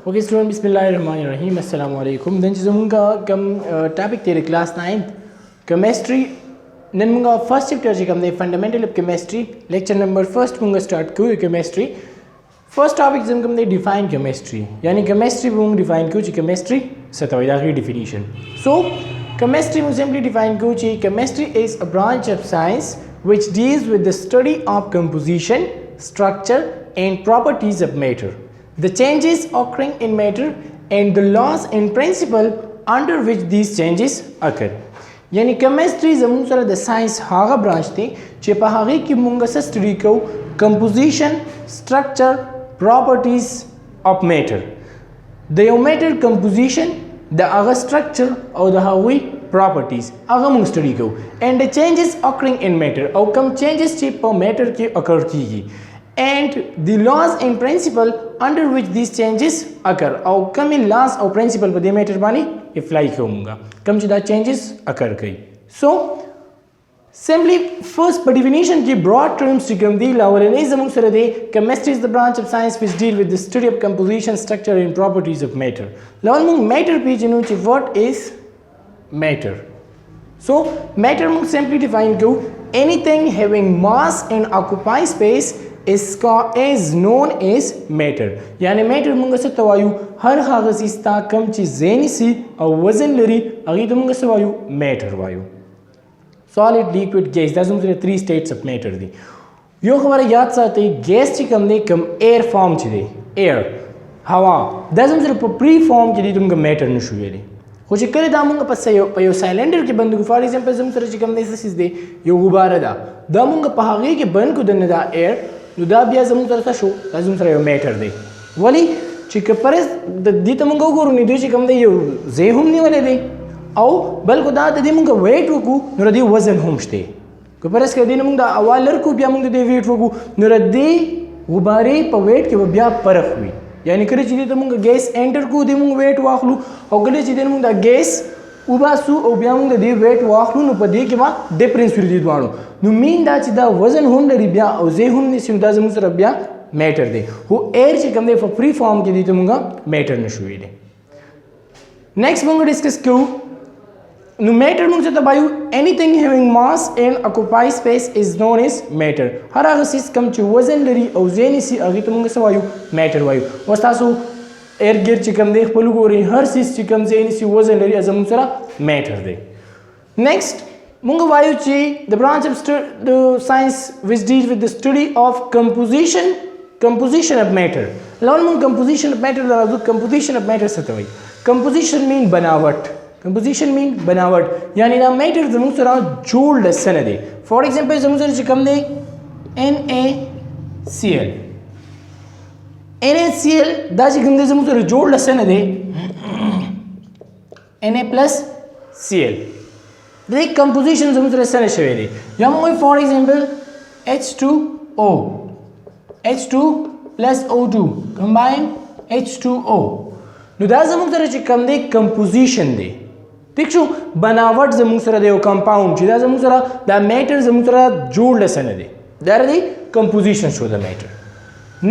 Okay student बिस्मिल्लाहिर्रहमानिर्रहीम अस्सलाम वालेकुम दिन चीज़ों कम टॉपिक तेरे क्लास 9 केमिस्ट्री नन मुंगा फर्स्ट चैप्टर जी कम fundamental of chemistry lecture number first मुंगा स्टार्ट क्यों केमिस्ट्री फर्स्ट टॉपिक जम कम डिफाइन केमिस्ट्री यानी केमिस्ट्री मुंग डिफाइन क्यों केमिस्ट्री सतवैदा की डिफिनीशन सो केमिस्ट्री मुंग सिंपली डिफाइन क्यों chemistry is a branch of science which deals with the study of composition, structure and properties of matter, the changes occurring in matter and the laws and principle under which these changes occur. यानी chemistry जमून sir the science हागा branch थी चे पहागी की मुंगा से study को composition, structure, properties of matter. The matter composition, the aga structure or the hawi properties aga mung study ko and the changes occurring in matter or come changes चे पर matter के occur कीगी and the laws and principle under which these changes occur और कम इन laws और principle पर दे matter बानी apply करूँगा कम चिदा changes occur कई so simply first by definition की broad terms ची कम दी लावले नहीं जमुन सर दे chemistry is the branch of science which deal with the study of composition, structure and properties of matter लावल मुंग matter पे जिनु ची what is matter. So matter mung simply define to anything having mass and occupy space is known as matter. यानी matter मुंग से तवायु हर हागस ता कम चीज ज़ेनी सी और वजन लरी अगी तो मुंग से वायु matter वायु solid, liquid, gas दाज़ मुझे 3 states of matter दी यो हमारे याद साथे gas ची कम दे कम air form ची दे air हवा दाज़ मुझे pre form ची दी तुमका matter नशु ये दी कुछ करे दामुंगा पयो सिलेंडर के बंद को फॉर एग्जांपल जम सर चिकम दे सिस दे यो गुब्बारा दा दामुंगा पहागे के बंद को दने दा एयर नु दा बिया जम सर शो दाजुम सर यो मैटर दे वली चिक परस दी तमुंगा गोरु नि दे चिकम दे यो जे हम नि वाले दे औ बल को दा दे मुंगा वेट वकु नु रदी वजन हमस्ते को परस के दिन मुंगा अवालर को बिया मुंगा दे वेट वकु नु रदी गुब्बारे प वेट के बिया परख हुई यानी करे चीज़ तो मुंगा गैस एंटर को दे मुंगा वेट वाखलू और गले चीज़ मुंगा गैस उबासु और बिया मुंगा दे वेट वाखलू नु पदे के बाद डिफरेंस फिर दी दुआनो नु मीन दा चिदा वजन हुन दरी बिया और जे हुन नि सिंदा जम सर बिया मैटर दे हो एयर चे कम दे फॉर फ्री फॉर्म के दी तो मुंगा मैटर न शुई दे नेक्स्ट मुंगा डिस्कस क्यों नु मैटर मुंग से तबायु anything having mass and occupy space is known as matter हर अगसिस कम च वजन लरी और जेनी सी अगी तो मुंग से वायु मैटर वायु वस्तासु एयर गियर चिकम देख पलु गोरी हर सिस चिकम जेनी सी वजन लरी अजम सरा मैटर दे नेक्स्ट मुंग वायु ची the branch of the science which deals with the study of composition of matter लाउन मुंग composition of matter दा composition of matter सतवई composition मीन बनावट composition mean बनावट यानी ना मैटर जमूं सरा जोड़ सन दे फॉर एग्जांपल जमूं सर चिकम दे NaCl दा चिकम दे जमूं सर जोड़ सन दे Na+Cl दे कंपोजिशन जमूं सर सन शवे दे यम for example H2O H2+O2 combine H2O नु दा जमूं सर चिकम दे कंपोजिशन दे ठीक छो बनावट जमूं सरा दे कंपाउंड चिदा जमूं सरा द मैटर जमूं सरा जोड़ लसन दे दैट इज द कंपोजिशन शो द मैटर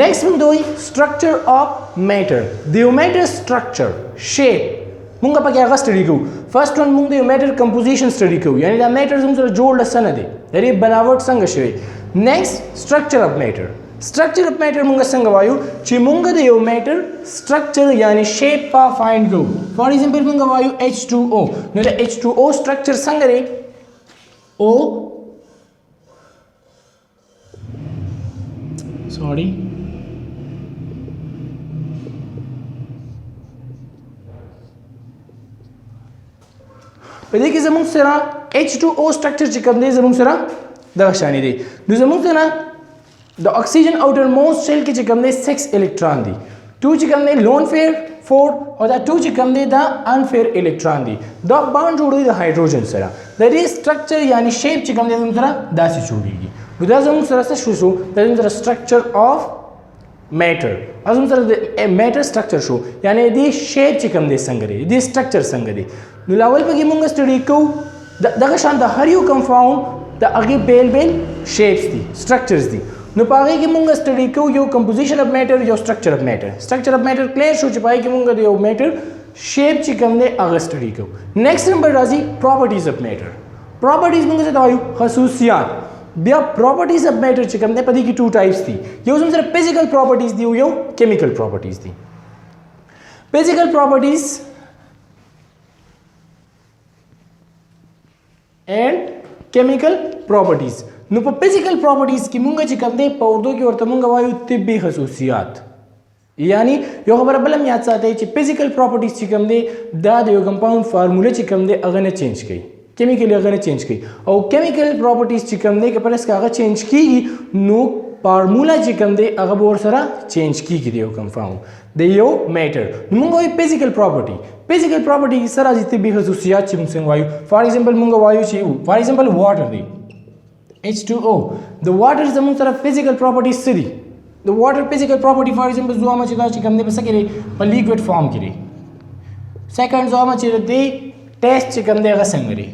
नेक्स्ट मुंग दोई स्ट्रक्चर ऑफ मैटर द मैटर स्ट्रक्चर शेप मुंगा पके आगा स्टडी को फर्स्ट वन मुंग द मैटर कंपोजिशन स्टडी को यानी द मैटर जमूं सरा जोड़ लसन दे दैट इज बनावट संग शे next structure of matter structure of matter मुंगा संग वायु ची मुंगा दे मैटर स्ट्रक्चर यानी शेप पा फाइंड को फॉर एग्जांपल मुंगा वायु H2O know the H2O structure संग रे O सॉरी पहले के जमुंग सरा H2O स्ट्रक्चर चिकम दे जमुंग सरा दक्षानी दे नो जमुंग सरा The oxygen outermost shell के चिकम दे 6 इलेक्ट्रॉन दी 2 चिकम दे lone pair 4 और द 2 चिकम दे द unpair इलेक्ट्रॉन दी द बॉन्ड जोड़ी द हाइड्रोजन सरा दैट इज स्ट्रक्चर यानी शेप चिकम दे तुम सरा दासी जोड़ीगी विदा जम सरा से शो that is the structure of matter अजम सरा मैटर स्ट्रक्चर शो यानी दी शेप चिकम दे संगरे दी स्ट्रक्चर संगरे नु लेवल पे गिमुंग स्टडी को द शान द हर यू कंपाउंड द अगे बेल शेप्स दी स्ट्रक्चर्स दी نو پاغي کې مونږ سټډي کوو یو کمپوزیشن اف میټر یو سټرکچر اف میټر سټرکچر اف میټر کلیر شو چې پای کې مونږ د یو میټر شیپ چې کوم دی هغه سټډي کوو نیکسٹ نمبر راځي پراپرټیز اف میټر پراپرټیز مونږ څه وایو خصوصیات بیا پراپرټیز اف میټر چې کوم دی په دې کې ټو ټایپس دي یو سره فزیکل پراپرټیز دي یو کیمیکل پراپرټیز دي فزیکل پراپرټیز and chemical properties نو په فزیکل پراپرټیز کې مونږ چې کوم دی په اردو کې ورته مونږ وایو طبي خصوصیات یعنی یو خبره بل هم یاد ساتئ چې فزیکل پراپرټیز چې کوم دی دا د یو کمپاوند فارموله چې کوم دی هغه نه چینج کوي کیمیکلی هغه نه چینج کوي او کیمیکل پراپرټیز چې کوم دی که پرس هغه چینج کیږي نو فارمولا چې کوم دی هغه به ورسره چینج کیږي د یو کمپاوند د یو میټر نو مونږ وایو فزیکل پراپرټي فزیکل پراپرټي کې سره راځي طبي خصوصیات چې مونږ وایو فار ایگزامپل مونږ وایو چې فار ایگزامپل واټر دی H2O د واټر زموږ سره فزیکل پراپرټیز څه دي د واټر فزیکل پراپرټي فار ایگزامپل زوامه چې دا چې کوم دی په څه کې دی په لیکوډ فارم کې دی سیکنډ زوامه چې دی ټیسټ چې کوم دی هغه څنګه دی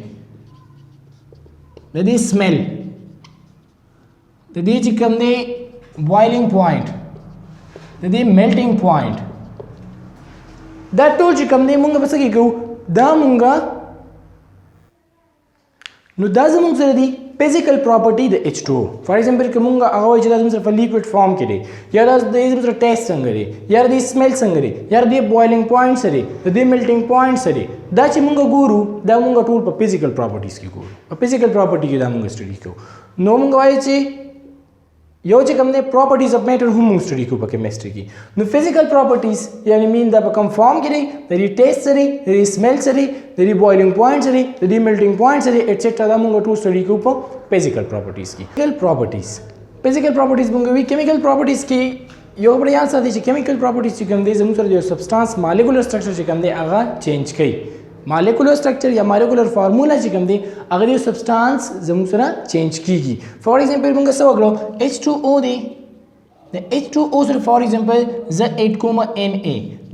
د دې سمیل د دې چې کوم دی بوایلینګ پوینټ د دې میلټینګ پوینټ دا ټول چې کوم دی مونږ په څه کې کوو دا مونږه نو دا زموږ سره دی فزیکل پراپرټي د H2O فار ایگزامپل که مونږ هغه وایو چې دا زموږ سره په لیکوډ فارم کې دی یا دا زموږ سره ټیسټ څنګه دی یا د سمیل څنګه دی یا د بوایلینګ پوینټ سره دی د دې میلټینګ پوینټ سره دی دا چې مونږ ګورو دا مونږ ټول په فزیکل پراپرټیز کې ګورو په فزیکل پراپرټي کې دا مونږ سټډي کوو نو مونږ وایو چې یو چې کوم دی پراپرټیز اف میټر هم موږ سټډي کوو په کیمستري کې نو فزیکل پراپرټیز یعنی مین دا په کوم فارم کې دی د دې ټیسټ سره د دې سمیل سره د دې بوایلینګ پوینټ سره د دې میلټینګ پوینټ سره ایټسټرا دا موږ ټول سټډي کوو په فزیکل پراپرټیز کې فزیکل پراپرټیز موږ وی کیمیکل پراپرټیز کې یو بل یاد ساتئ چې کیمیکل پراپرټیز چې کوم دی زموږ سره یو سبسټانس مالیکولر سټرکچر چې کوم دی هغه چینج کوي مالیکولر سټرکچر یا مالیکولر فارمولا چې کوم دی هغه د سبسټانس زموږ سره چینج کیږي فار ایگزامپل موږ څه وکړو H2O دی د H2O سره فار ایگزامپل Z8, Na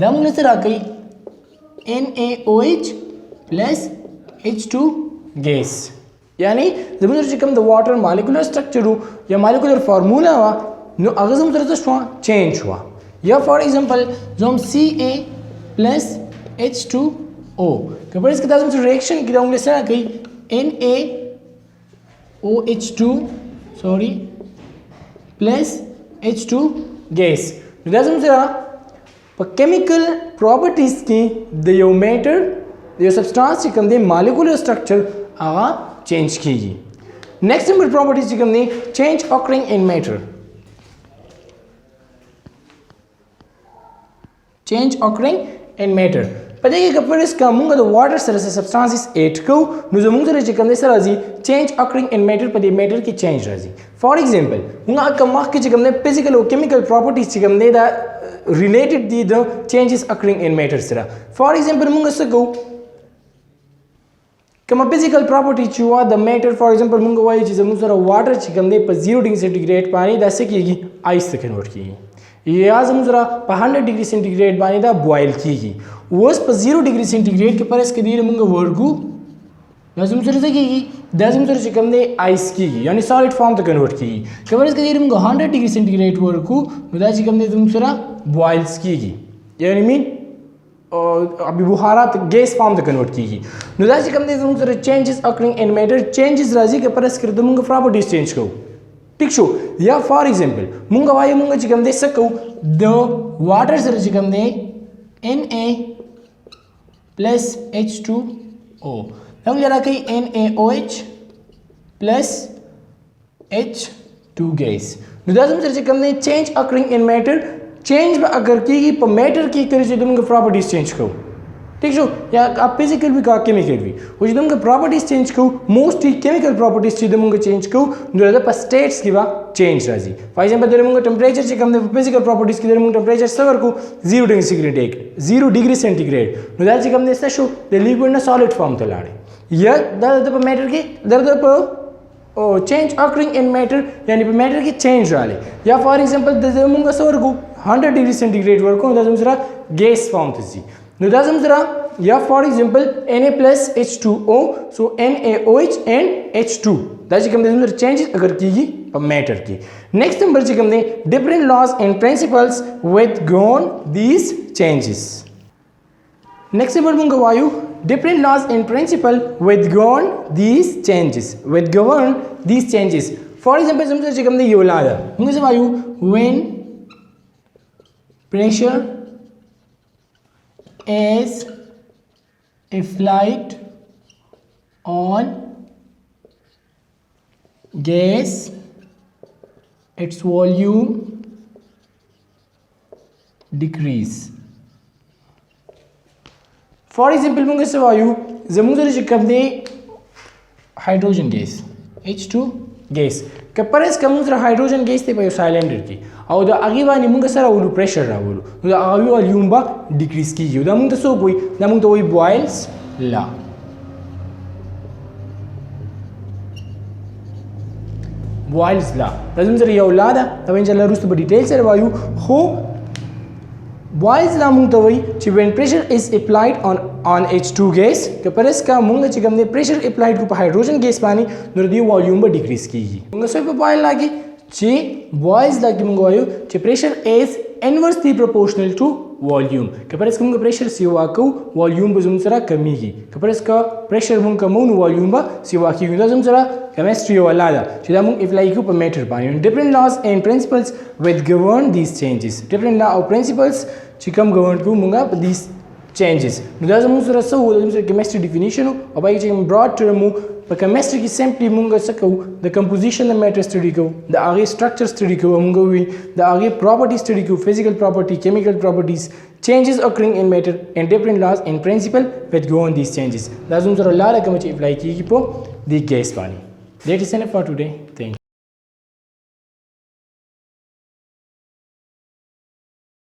دا موږ سره راکړي NaOH plus H2 ګیس یعنی زموږ چې کوم د واټر مالیکولر سټرکچر یا مالیکولر فارمولا وا نو هغه زموږ سره څه شو چینج شو یا فار ایگزامپل زوم Ca plus H2O که پر इसके दाज़म से रिएक्शन की दाऊंगे सर कहीं NaOH2 sorry plus H2 gas दाज़म से पर केमिकल प्रॉपर्टीज़ की द यो मैटर द यो सब्सटेंस की कम दे मॉलिक्यूलर स्ट्रक्चर आगा चेंज कीगी नेक्स्ट नंबर प्रॉपर्टीज़ की कम दे change occurring in matter change occurring in matter پدې کې کپر اس کا مونږ د واټر سره سبسټانسز اډ کو نو زموږ سره چې کوم سره راځي چینج اکرینګ ان میټر په دې میټر کې چینج راځي فار ایگزامپل مونږ کوم وخت کې چې کوم فزیکل او کیمیکل پراپرټیز چې کوم دا ریلیټډ دي د چینجز اکرینګ ان میټر سره فار ایگزامپل مونږ څه کو کوم فزیکل پراپرټی چې وا د میټر فار ایگزامپل مونږ وایو چې زموږ سره واټر چې کوم په 0 ډیګري سینټیګریډ باندې دا څه کیږي آیس ته کنورټ کیږي یا زموږ سره په 100 ډیګري سینټیګریډ باندې دا بوایل کیږي اوس په 0 ډیګري سینټیګریډ کې پر اس کې دی موږ ورګو دا زموږ سره څه کیږي دا زموږ سره چې کوم دی آیس کیږي یعنی سالډ فارم ته کنورټ کیږي که پر اس کې دی موږ 100 ډیګري سینټیګریډ ورکو نو دا چې کوم دی زموږ سره بوایلز کیږي یعنی مین ابي بخارات ګیس فارم ته کنورټ کیږي نو دا چې کوم دی زموږ سره چینجز اکرینګ ان میټر چینجز راځي که پر اس کې د موږ پراپرټیز چینج کوو ٹھیک شو یا فار ایگزامپل مونږ وایو مونږ چې کوم دی څه کوو د واټر سره چې کوم دی Na plus H2O موږ راکړي NaOH plus H2 ګیس نو دا زموږ سره چې کوم دی چینج اکرینګ ان میټر چینج به اگر کیږي په میټر کې کړي چې موږ پراپرټیز چینج کوو ٹھیک شو یا آپ فزیکل بھی کا کیمیکل بھی وہ جو کا پراپرٹیز چینج کو موسٹلی کیمیکل پراپرٹیز چیز دمونگا چینج کو جو پر سٹیٹس کی با چینج راځي فار ایگزامپل درمونگا ټمپریچر چې کوم د فزیکل پراپرټیز کې درمونگا ټمپریچر سور کو 0 ډیګري سینټیګریډ نو دا چې کوم د څه شو د لیکوډ نه سالډ فارم ته لاړې یا دا د میټر کې درته په چینج اکرینګ ان میټر یعنی په میټر کې چینج راځي یا فار ایگزامپل درمونگا سور کو 100 ډیګري سینټیګریډ ورکو دا زموږ سره ګیس فارم ته ځي نو دا زموږ سره یا فار ایگزامپل Na plus H2O so NaOH and H2 دا چې کوم د زموږ چینجز اگر کیږي په میټر کې. نیکسٹ نمبر چې کوم دی ډیفرنٹ لاز اینڈ پرنسپلز with govern these changes. Next number مونږ وایو different laws and principle with govern these changes. With govern these changes. For example زموږ چې کوم دی یو لا ده مونږ څه وایو when pressure is applied on gas its volume decrease. For example مونږ څه وایو زموږ چې کوم دی هایدروجن ګیس H2 ګیس که پرس کوم سره هایدروجن ګیس ته په یو سایلنډر کې او د هغې باندې مونږ سره ولو پریشر راولو نو د هغې والیوم به ډیکریز کېږي دا مونږ ته څوک وایي دا مونږ ته وایي بوایلز لا. بوایلز لا دا زموږ سره یو لا ده دا به انشاءالله وروسته به ډیټیل سره وایو خو بوایلز لا مونږ ته وایي چې when pressure is applied on H2 gas که پرس کا مونږ چې کوم دی پریشر اپلایډ کړو په هایدروجن ګیس باندې نو د دې والیوم به ډیکریز کېږي. مونږ څه په بوایل لا کې چې بوایلز لا کې مونږ وایو چې پریشر از انورسلی پروپورشنل ټو والیوم که پرس کوم پریشر سیوا کو والیوم به زموږ سره کمیږي که پرس کا پریشر مونږ کمو نو والیوم به سیوا کېږي. دا زموږ سره chemistry والا ده چې دا مونږ اپلای کوو په میټر باندې. different laws and principles with govern these changes. different law او principles چې کوم govern کوو مونږه په these changes نو دا زموږ سره څه وو زموږ سره chemistry definition او باقي چې broad term وو په chemistry کې simply مونږ څه کوو د composition of matter study کوو د هغې structure study کوو مونږ وی د هغې property study کوو physical property chemical properties changes occurring in matter and different laws and principle with govern these changes. دا زموږ سره لاره کوم چې اپلای کېږي په دې ګیس باندې. That is enough for today. Thank you.